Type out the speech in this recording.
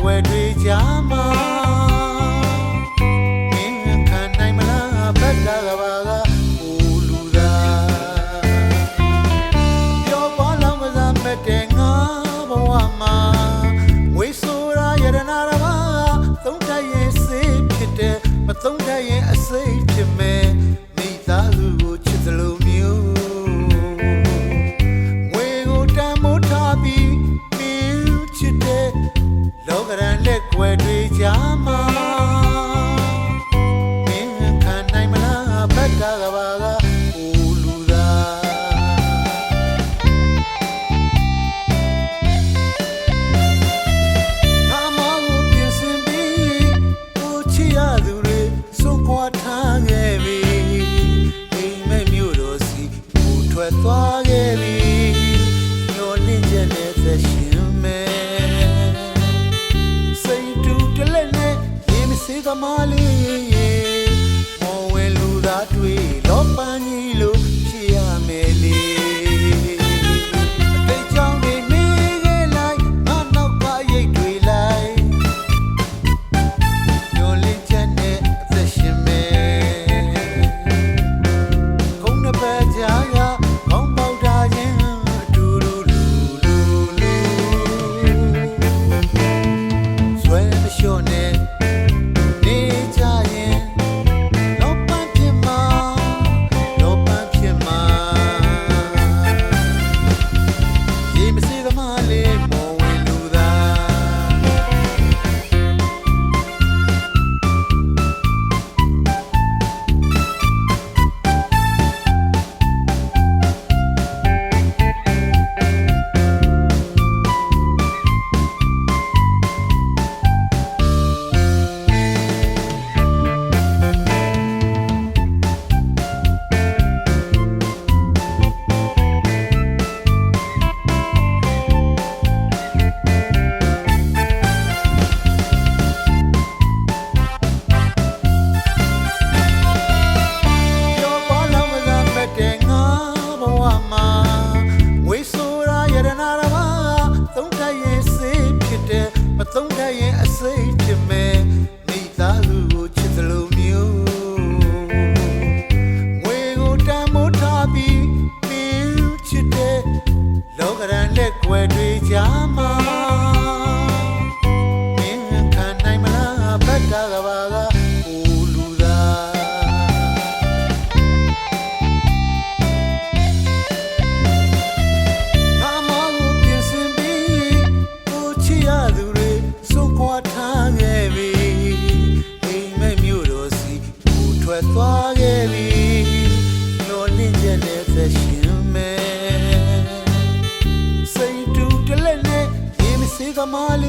ွယ်တွေကြမှာမင်းခံနိုင်မလားဘက်ကကဘာကအိုလူသားပြောပါလောင်းကစားမဲ့တဲ့ငါဘဝမှာငွေဆိုတာရတနာတော်ပါသုံးတတ်ရင်စေးဖြစ်တယ်မသုံးတတ်ရင်အစိတ်ဖြစ်မယ်မိသားစုကိုချစ်သလိုမျိုးလောကရန်လက်ွယ်တွေကြမှာမင်းခံနိုင်မလားဘက်ကကဘာကအိုလူသားငါမောင်ကိုပြင်ဆင်ပြီးကိုချစ်ရသူတွေစိုးခွာထားခဲ့ပြီအိမ်မက်မြို့တော်စီကိုထွက်သွားခဲ့ပြီညှော်လင့်ချက်နဲ့သက်ရှင်မယ်စေကမားလေးမော်ဝင်လူသားတွေလောပန်းကြီးလို့ဖြစ်ရမယ်လေအသေးချောင်းတွေနေခဲ့လိုက်ငါနောက်ကရိတ်တွေလိုက်ညှို့လင့်ချက်နဲ့အသက်ရှင်မယ်ခုံးနှစ်ပတ်ကြာရခေါင်းပေါက်တာချင်းအတူတူလူဆွဲမလျှော့နဲ့မသုံးတတ်ရင်အစိတ်ဖြစ်မယ်မိသားစုကိုချစ်သလိုမျိုးငွေကိုတန်မိုးထားပြီးမင်းချစ်တဲ့လောကရန်လက်ွယ်တွေကြမှာမင်းခံနိုင်မလားဘက်ကကဘာကအိုလူသားငါမောင်ကိုပြင်ဆင်ပြီးကိုချစ်ရသူထားခဲ့ပြီအိမ်မက်မြို့တော်စီကိုထွက်သွားခဲ့ပြီညှော်လင့်ချက်နဲ့သက်ရှင်မယ်စိတ်တူတလက်နဲ့ရေမစေးကမားလေး